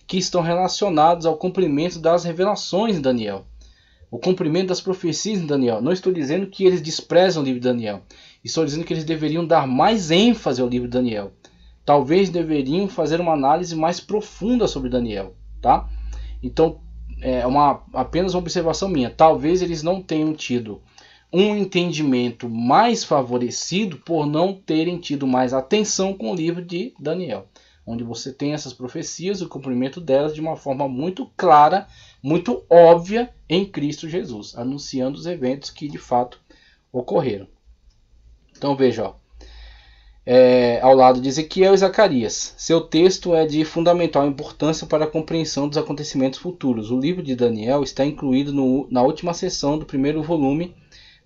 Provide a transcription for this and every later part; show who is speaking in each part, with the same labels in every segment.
Speaker 1: que estão relacionados ao cumprimento das revelações em Daniel, o cumprimento das profecias em Daniel. Não estou dizendo que eles desprezam o livro de Daniel, estou dizendo que eles deveriam dar mais ênfase ao livro de Daniel. Talvez deveriam fazer uma análise mais profunda sobre Daniel, tá? Então, apenas uma observação minha. Talvez eles não tenham tido um entendimento mais favorecido por não terem tido mais atenção com o livro de Daniel, onde você tem essas profecias e o cumprimento delas de uma forma muito clara, muito óbvia em Cristo Jesus, anunciando os eventos que de fato ocorreram. Então veja, ó, ao lado de Ezequiel e Zacarias. Seu texto é de fundamental importância para a compreensão dos acontecimentos futuros. O livro de Daniel está incluído na última seção do primeiro volume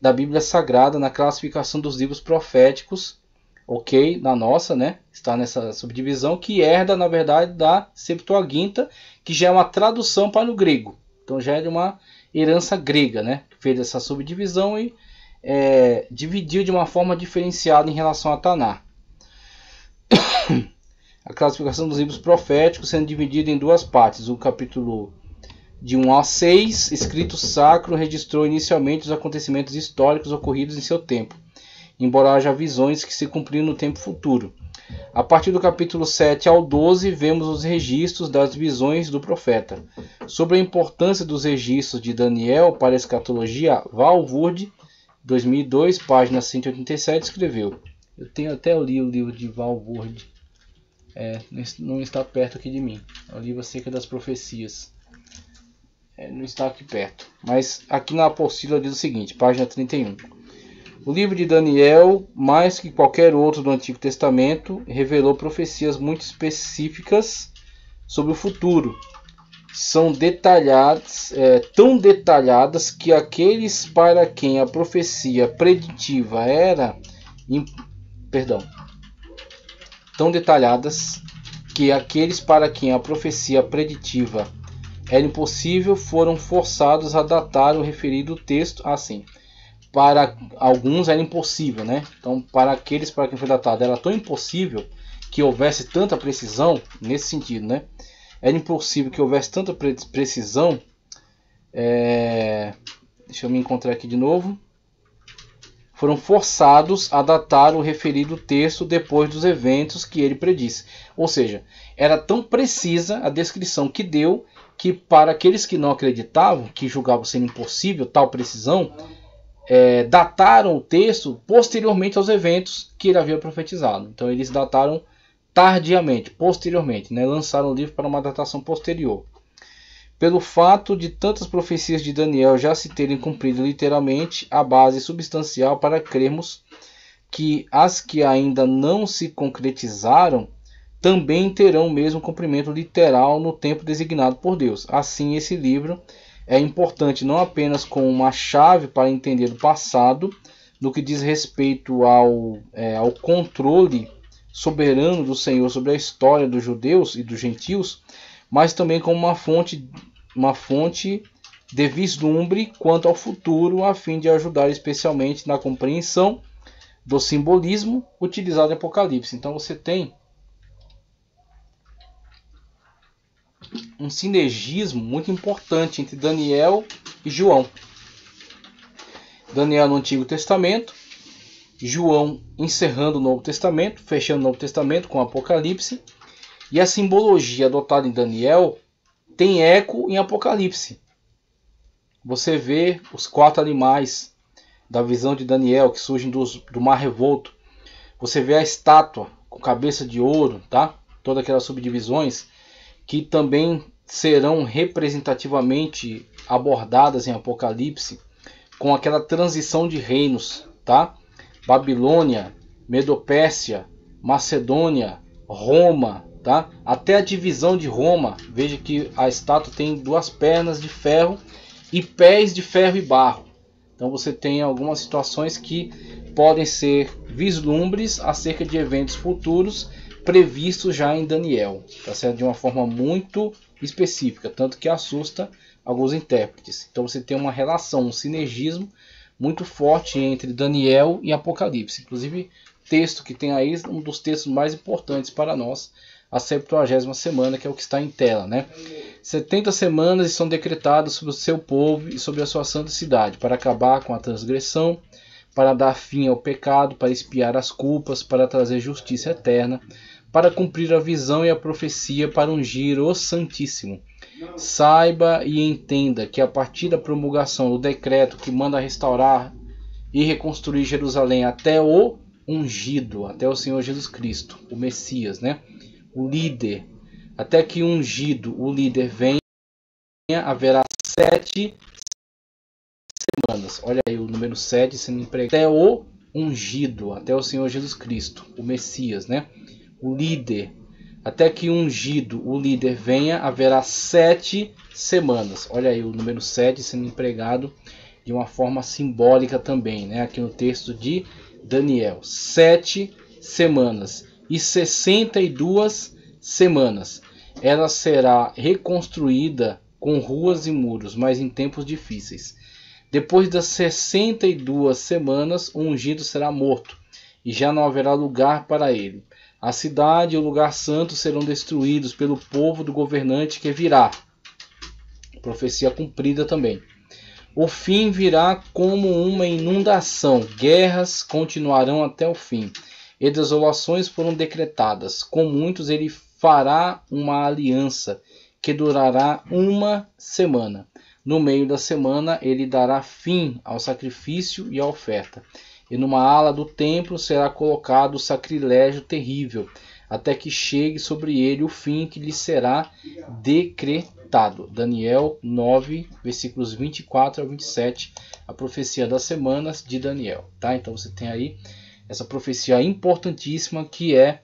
Speaker 1: da Bíblia Sagrada, na classificação dos livros proféticos, ok? Na nossa, né? Está nessa subdivisão que herda, na verdade, da Septuaginta, que já é uma tradução para o grego. Então já é de uma herança grega, né? Fez essa subdivisão e dividiu de uma forma diferenciada em relação a Taná. A classificação dos livros proféticos sendo dividida em duas partes. O capítulo de 1 a 6, escrito sacro, registrou inicialmente os acontecimentos históricos ocorridos em seu tempo, embora haja visões que se cumpriram no tempo futuro. A partir do capítulo 7 ao 12, vemos os registros das visões do profeta. Sobre a importância dos registros de Daniel para a escatologia, Walvoord, 2002, página 187, escreveu. Eu tenho até o livro de Walvoord. Não está perto aqui de mim. É o livro acerca das profecias. Não está aqui perto. Mas aqui na apostila diz o seguinte, página 31. O livro de Daniel, mais que qualquer outro do Antigo Testamento, revelou profecias muito específicas sobre o futuro. São detalhadas, tão detalhadas que aqueles para quem a profecia preditiva era... Tão detalhadas que aqueles para quem a profecia preditiva era impossível foram forçados a datar o referido texto assim. Para alguns era impossível, né? Então, para aqueles para quem foi datado era tão impossível que houvesse tanta precisão, nesse sentido, né? Era impossível que houvesse tanta precisão. Deixa eu me encontrar aqui de novo. Foram forçados a datar o referido texto depois dos eventos que ele predisse. Ou seja, era tão precisa a descrição que deu que para aqueles que não acreditavam, que julgavam ser impossível tal precisão, dataram o texto posteriormente aos eventos que ele havia profetizado. Então eles dataram tardiamente, posteriormente, né? Lançaram o livro para uma datação posterior. Pelo fato de tantas profecias de Daniel já se terem cumprido literalmente, a base substancial para crermos que as que ainda não se concretizaram também terão o mesmo cumprimento literal no tempo designado por Deus. Assim, esse livro é importante não apenas como uma chave para entender o passado, no que diz respeito ao controle soberano do Senhor sobre a história dos judeus e dos gentios, mas também como uma fonte de vislumbre quanto ao futuro, a fim de ajudar especialmente na compreensão do simbolismo utilizado em Apocalipse. Então você tem um sinergismo muito importante entre Daniel e João. Daniel no Antigo Testamento, João encerrando o Novo Testamento, fechando o Novo Testamento com Apocalipse, e a simbologia adotada em Daniel tem eco em Apocalipse. Você vê os 4 animais da visão de Daniel que surgem do mar revolto. Você vê a estátua com cabeça de ouro, tá? Todas aquelas subdivisões que também serão representativamente abordadas em Apocalipse, com aquela transição de reinos, tá? Babilônia, Medopérsia, Macedônia, Roma, tá? Até a divisão de Roma. Veja que a estátua tem 2 pernas de ferro e pés de ferro e barro. Então você tem algumas situações que podem ser vislumbres acerca de eventos futuros previstos já em Daniel, tá certo? De uma forma muito específica, tanto que assusta alguns intérpretes. Então você tem uma relação, um sinergismo muito forte entre Daniel e Apocalipse. Inclusive, texto que tem aí um dos textos mais importantes para nós a 70ª semana, que é o que está em tela, né? 70 semanas são decretadas sobre o seu povo e sobre a sua santa cidade, para acabar com a transgressão, para dar fim ao pecado, para expiar as culpas, para trazer justiça eterna, para cumprir a visão e a profecia, para ungir o Santíssimo. Saiba e entenda que a partir da promulgação do decreto que manda restaurar e reconstruir Jerusalém até o ungido, até o Senhor Jesus Cristo, o Messias, né? O líder, até que ungido, o líder venha, haverá 7 semanas. Olha aí o número 7 sendo empregado. Até o ungido, até o Senhor Jesus Cristo, o Messias, né? O líder, até que ungido, o líder venha, haverá 7 semanas. Olha aí o número 7 sendo empregado de uma forma simbólica também, né? Aqui no texto de Daniel. 7 semanas e 62 semanas. Ela será reconstruída com ruas e muros, mas em tempos difíceis. Depois das 62 semanas, o ungido será morto, e já não haverá lugar para ele. A cidade e o lugar santo serão destruídos pelo povo do governante que virá. Profecia cumprida também. O fim virá como uma inundação. Guerras continuarão até o fim. E desolações foram decretadas. Com muitos ele fará uma aliança que durará 1 semana. No meio da semana ele dará fim ao sacrifício e à oferta. E numa ala do templo será colocado o sacrilégio terrível, até que chegue sobre ele o fim que lhe será decretado. Daniel 9, versículos 24 a 27, a profecia das semanas de Daniel. Tá? Então você tem aí essa profecia importantíssima, que é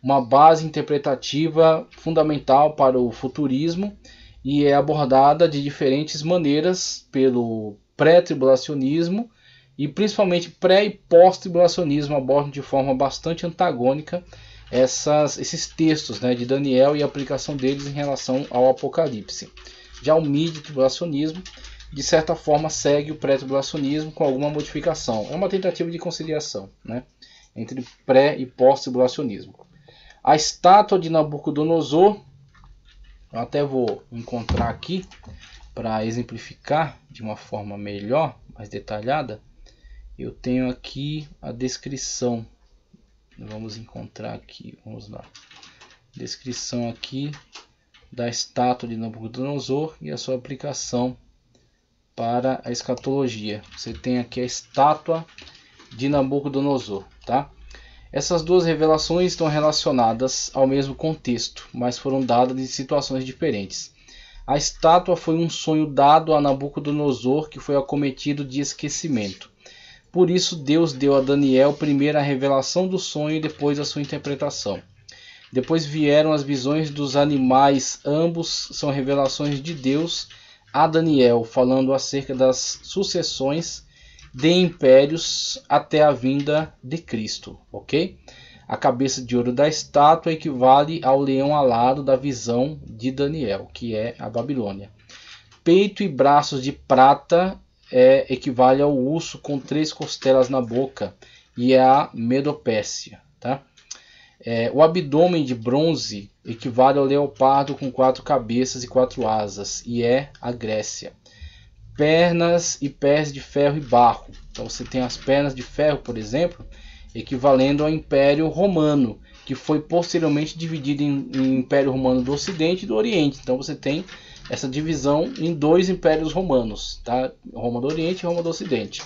Speaker 1: uma base interpretativa fundamental para o futurismo, e é abordada de diferentes maneiras pelo pré-tribulacionismo, e principalmente pré- e pós-tribulacionismo abordam de forma bastante antagônica esses textos, né, de Daniel e a aplicação deles em relação ao Apocalipse. Já o mid-tribulacionismo, de certa forma, segue o pré-tribulacionismo com alguma modificação. É uma tentativa de conciliação, né, entre pré- e pós-tribulacionismo. A estátua de Nabucodonosor, eu até vou encontrar aqui para exemplificar de uma forma melhor, mais detalhada. Eu tenho aqui a descrição. Vamos encontrar aqui, vamos lá. Descrição aqui da estátua de Nabucodonosor e a sua aplicação para a escatologia. Você tem aqui a estátua de Nabucodonosor, tá? Essas duas revelações estão relacionadas ao mesmo contexto, mas foram dadas em situações diferentes. A estátua foi um sonho dado a Nabucodonosor que foi acometido de esquecimento. Por isso Deus deu a Daniel primeiro a revelação do sonho e depois a sua interpretação. Depois vieram as visões dos animais, ambos são revelações de Deus a Daniel, falando acerca das sucessões de impérios até a vinda de Cristo, ok? A cabeça de ouro da estátua equivale ao leão alado da visão de Daniel, que é a Babilônia. Peito e braços de prata equivale ao urso com 3 costelas na boca, e é a Medopécia, tá? O abdômen de bronze equivale ao leopardo com 4 cabeças e 4 asas, e é a Grécia. Pernas e pés de ferro e barro. Então você tem as pernas de ferro, por exemplo, equivalendo ao Império Romano, que foi posteriormente dividido em Império Romano do Ocidente e do Oriente. Então você tem essa divisão em 2 impérios romanos, tá? Roma do Oriente e Roma do Ocidente.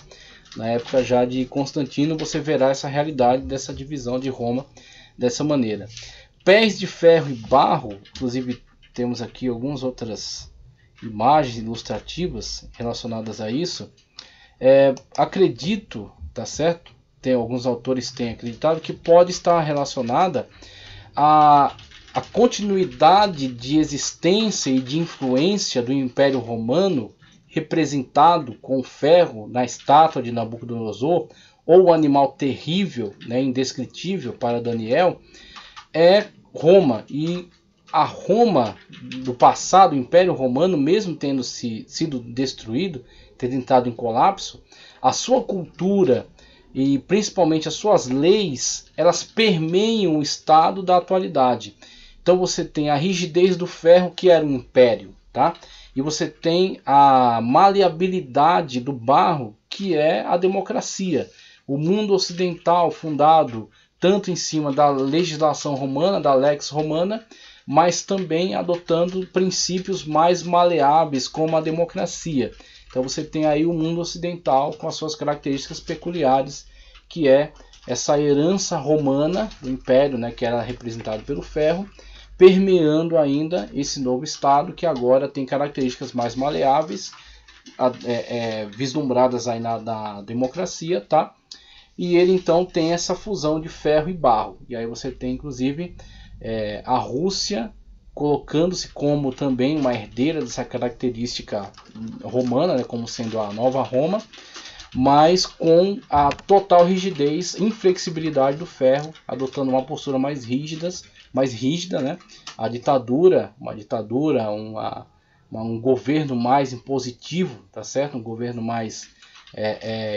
Speaker 1: Na época já de Constantino você verá essa realidade dessa divisão de Roma dessa maneira. Pés de ferro e barro, inclusive temos aqui algumas outras imagens ilustrativas relacionadas a isso. Acredito, tá certo? Alguns autores têm acreditado que pode estar relacionada a continuidade de existência e de influência do Império Romano, representado com o ferro na estátua de Nabucodonosor, ou o animal terrível, né, indescritível para Daniel, é Roma. E a Roma do passado, o Império Romano, mesmo tendo sido destruído, tendo entrado em colapso, a sua cultura e principalmente as suas leis, elas permeiam o estado da atualidade. Então Então você tem a rigidez do ferro, que era um império, tá? E você tem a maleabilidade do barro, que é a democracia. O mundo ocidental fundado tanto em cima da legislação romana, da lex romana, mas também adotando princípios mais maleáveis, como a democracia. Então você tem aí o mundo ocidental com as suas características peculiares, que é essa herança romana do império, né, que era representado pelo ferro, permeando ainda esse novo estado, que agora tem características mais maleáveis, vislumbradas aí na democracia, tá? E ele então tem essa fusão de ferro e barro. E aí você tem inclusive a Rússia colocando-se como também uma herdeira dessa característica romana, né, como sendo a nova Roma, mas com a total rigidez, inflexibilidade do ferro, adotando uma postura mais rígida, né? A ditadura, um governo mais impositivo, tá certo? Um governo mais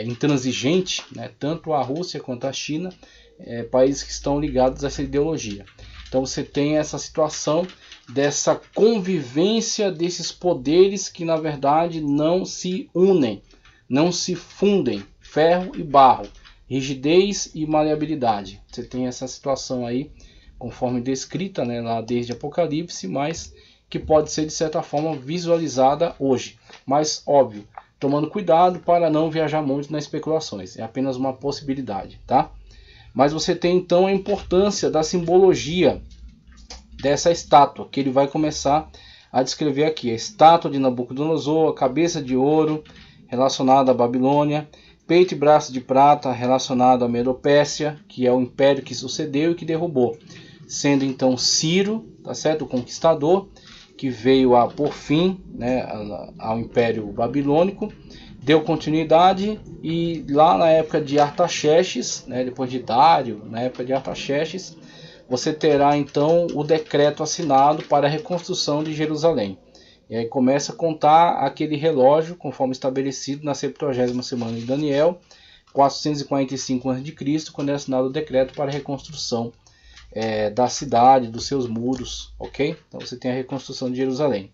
Speaker 1: intransigente, né? Tanto a Rússia quanto a China, países que estão ligados a essa ideologia. Então você tem essa situação dessa convivência desses poderes que na verdade não se unem, não se fundem, ferro e barro, rigidez e maleabilidade. Você tem essa situação aí, conforme descrita, né, lá desde Apocalipse, mas que pode ser de certa forma visualizada hoje. Mas óbvio, tomando cuidado para não viajar muito nas especulações, é apenas uma possibilidade, tá? Mas você tem então a importância da simbologia dessa estátua, que ele vai começar a descrever aqui. A estátua de Nabucodonosor, a cabeça de ouro, relacionada à Babilônia, peito e braço de prata, relacionado à Medopérsia, que é o império que sucedeu e que derrubou, sendo então Ciro, tá certo? O conquistador, que veio a por fim, né, ao Império Babilônico, deu continuidade, e lá na época de Artaxerxes, né, depois de Dário, na época de Artaxerxes, você terá então o decreto assinado para a reconstrução de Jerusalém. E aí começa a contar aquele relógio, conforme estabelecido na 70ª semana de Daniel, 445 a.C., quando é assinado o decreto para a reconstrução da cidade, dos seus muros, ok? Então você tem a reconstrução de Jerusalém.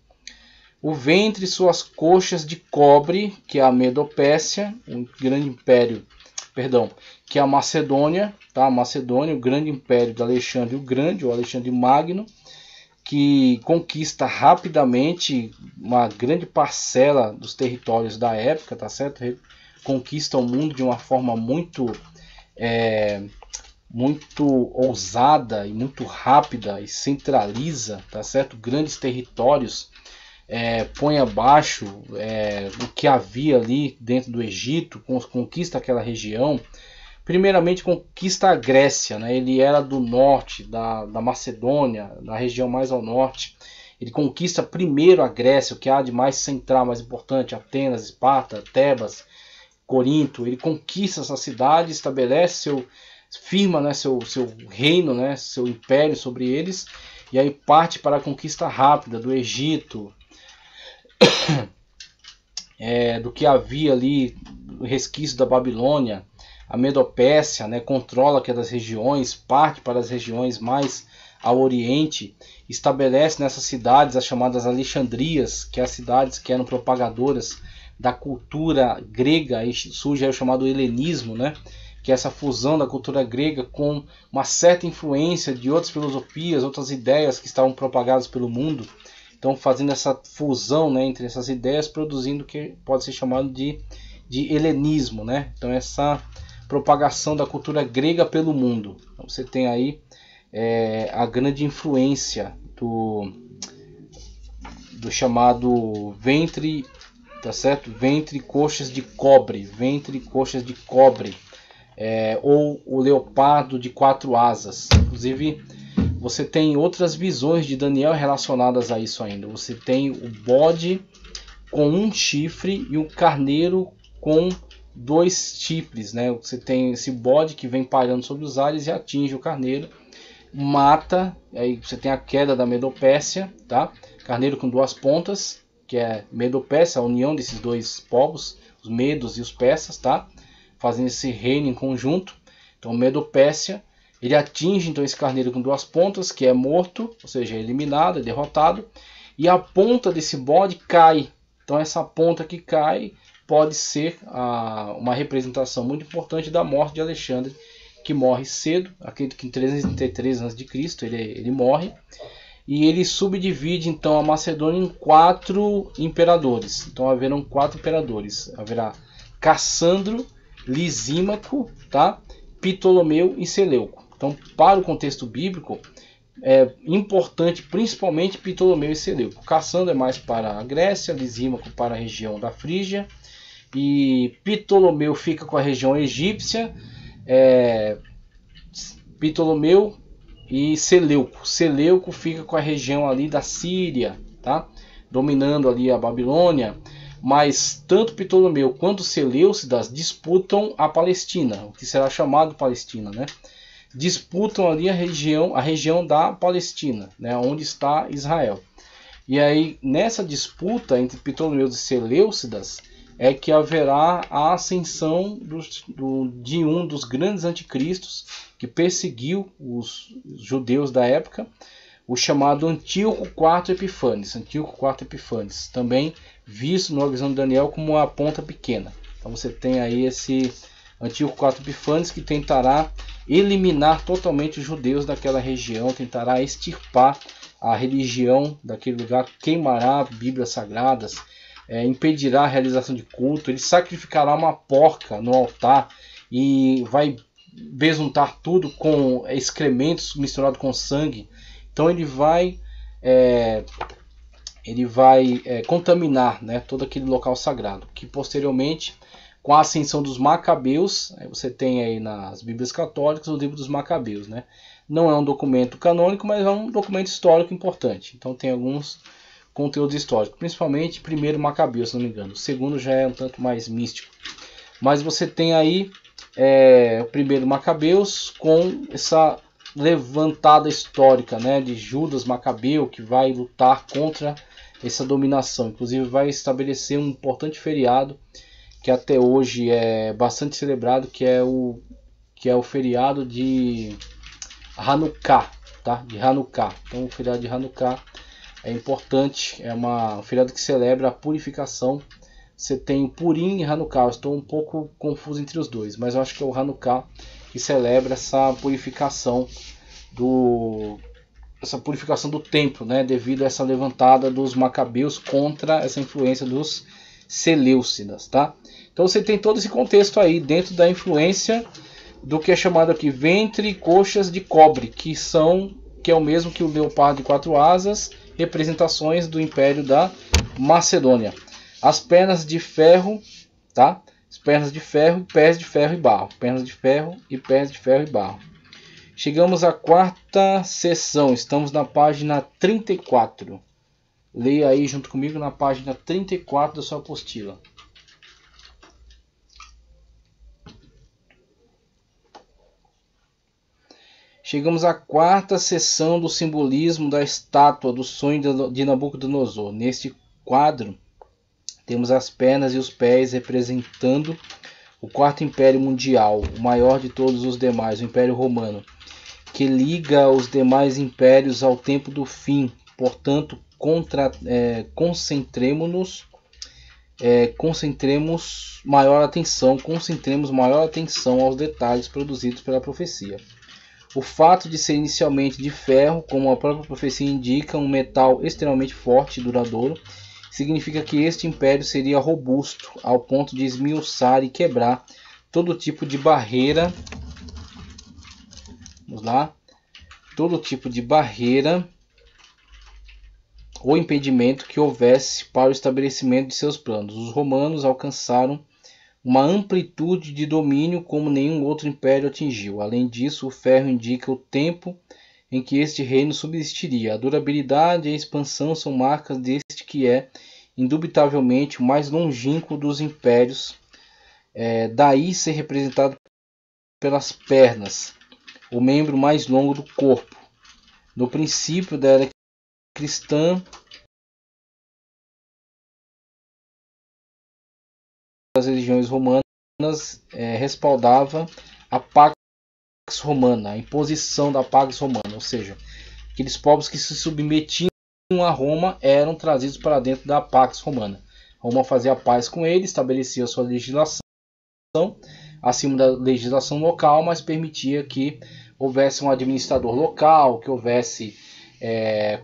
Speaker 1: O ventre e suas coxas de cobre, que é a Medopérsia, um grande império, que é a Macedônia, tá? A Macedônia, o grande império de Alexandre o Grande, ou Alexandre Magno, que conquista rapidamente uma grande parcela dos territórios da época, tá certo? Conquista o mundo de uma forma muito ousada e muito rápida, e centraliza, tá certo? Grandes territórios, põe abaixo o que havia ali dentro do Egito, conquista aquela região. Primeiramente conquista a Grécia, né? Ele era do norte, da Macedônia, da região mais ao norte. Ele conquista primeiro a Grécia, o que há de mais central, mais importante, Atenas, Esparta, Tebas, Corinto. Ele conquista essa cidade, firma, né, seu reino, né, seu império sobre eles, e aí parte para a conquista rápida do Egito, do que havia ali, o resquício da Babilônia. A Medopérsia, né, controla aquelas regiões, parte para as regiões mais ao oriente, estabelece nessas cidades as chamadas Alexandrias, que é as cidades que eram propagadoras da cultura grega, e surge aí o chamado helenismo, né, que é essa fusão da cultura grega com uma certa influência de outras filosofias, outras ideias que estavam propagadas pelo mundo. Então fazendo essa fusão, né, entre essas ideias, produzindo o que pode ser chamado de helenismo, né? Então essa propagação da cultura grega pelo mundo. Então você tem aí a grande influência do chamado ventre, tá certo? Ventre e coxas de cobre, ou o leopardo de 4 asas. Inclusive você tem outras visões de Daniel relacionadas a isso ainda. Você tem o bode com um chifre e o carneiro com 2 chifres, né? Você tem esse bode que vem pairando sobre os ares e atinge o carneiro, mata. Aí você tem a queda da Medopérsia, tá? Carneiro com 2 pontas, que é Medopérsia, a união desses 2 povos, os medos e os persas, tá? Fazendo esse reino em conjunto. Então Medopérsia, Ele atinge então esse carneiro com 2 pontas, que é morto, ou seja, é eliminado, é derrotado, e a ponta desse bode cai. Então essa ponta que cai pode ser uma representação muito importante da morte de Alexandre, que morre cedo, acredito que em 333 a.C. ele morre, e ele subdivide então a Macedônia em 4 imperadores. Então haverão 4 imperadores, haverá Cassandro, Lisímaco, tá? Ptolomeu e Seleuco. Então, para o contexto bíblico, é importante principalmente Ptolomeu e Seleuco. Cassandro é mais para a Grécia, Lisímaco para a região da Frígia, e Ptolomeu fica com a região egípcia, Ptolomeu e Seleuco. Seleuco fica com a região ali da Síria, tá? Dominando ali a Babilônia. Mas tanto Ptolomeu quanto Seleucidas disputam a Palestina, o que será chamado Palestina, né? Disputam ali a região da Palestina, né? Onde está Israel. E aí, nessa disputa entre Ptolomeu e Seleucidas, é que haverá a ascensão de um dos grandes anticristos que perseguiu os judeus da época, o chamado Antíoco IV Epifanes. Antíoco IV Epifanes, também visto no Visão de Daniel como uma ponta pequena. Então você tem aí esse Antíoco IV Epifanes que tentará eliminar totalmente os judeus daquela região, tentará extirpar a religião daquele lugar, queimará bíblias sagradas, impedirá a realização de culto, ele sacrificará uma porca no altar e vai besuntar tudo com excrementos misturados com sangue. Então ele vai contaminar, né, todo aquele local sagrado, que posteriormente, com a ascensão dos Macabeus, você tem aí nas Bíblias católicas o livro dos Macabeus, né? Não é um documento canônico, mas é um documento histórico importante. Então tem alguns conteúdos históricos, principalmente primeiro Macabeu, se não me engano. O segundo já é um tanto mais místico. Mas você tem aí o primeiro Macabeus com essa levantada histórica, né, de Judas Macabeu, que vai lutar contra essa dominação. Inclusive vai estabelecer um importante feriado que até hoje é bastante celebrado, que é o feriado de Hanukkah, tá? De Hanukkah. Então o feriado de Hanukkah é importante, é um feriado que celebra a purificação. Você tem Purim e Hanukkah, eu estou um pouco confuso entre os dois, mas eu acho que é o Hanukkah que celebra essa purificação do templo, né, devido a essa levantada dos Macabeus contra essa influência dos Seleucidas, tá? Então você tem todo esse contexto aí dentro da influência do que é chamado aqui ventre e coxas de cobre, que é o mesmo que o leopardo de 4 asas, representações do Império da Macedônia. As pernas de ferro, tá? As pernas de ferro, pés de ferro e barro. Pernas de ferro e pés de ferro e barro. Chegamos à 4ª sessão, estamos na página 34. Leia aí junto comigo na página 34 da sua apostila. Chegamos à 4ª sessão do simbolismo da estátua do sonho de Nabucodonosor. Neste quadro, temos as pernas e os pés representando o 4º Império Mundial, o maior de todos os demais, o Império Romano, que liga os demais impérios ao tempo do fim. Portanto, concentremos maior atenção aos detalhes produzidos pela profecia. O fato de ser inicialmente de ferro, como a própria profecia indica, um metal extremamente forte e duradouro, significa que este império seria robusto ao ponto de esmiuçar e quebrar todo tipo de barreira. Vamos lá. Todo tipo de barreira ou impedimento que houvesse para o estabelecimento de seus planos. Os romanos alcançaram uma amplitude de domínio como nenhum outro império atingiu. Além disso, o ferro indica o tempo em que este reino subsistiria. A durabilidade e a expansão são marcas deste que é, indubitavelmente, o mais longínquo dos impérios. Daí ser representado pelas pernas, o membro mais longo do corpo. No princípio da era cristã, as religiões romanas respaldava a Pax Romana, a imposição da Pax Romana, ou seja, aqueles povos que se submetiam a Roma eram trazidos para dentro da Pax Romana. Roma fazia paz com eles, estabelecia sua legislação acima da legislação local, mas permitia que houvesse um administrador local, que houvesse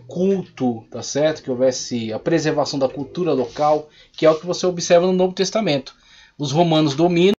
Speaker 1: culto, tá certo? Que houvesse a preservação da cultura local, que é o que você observa no Novo Testamento. Os romanos dominam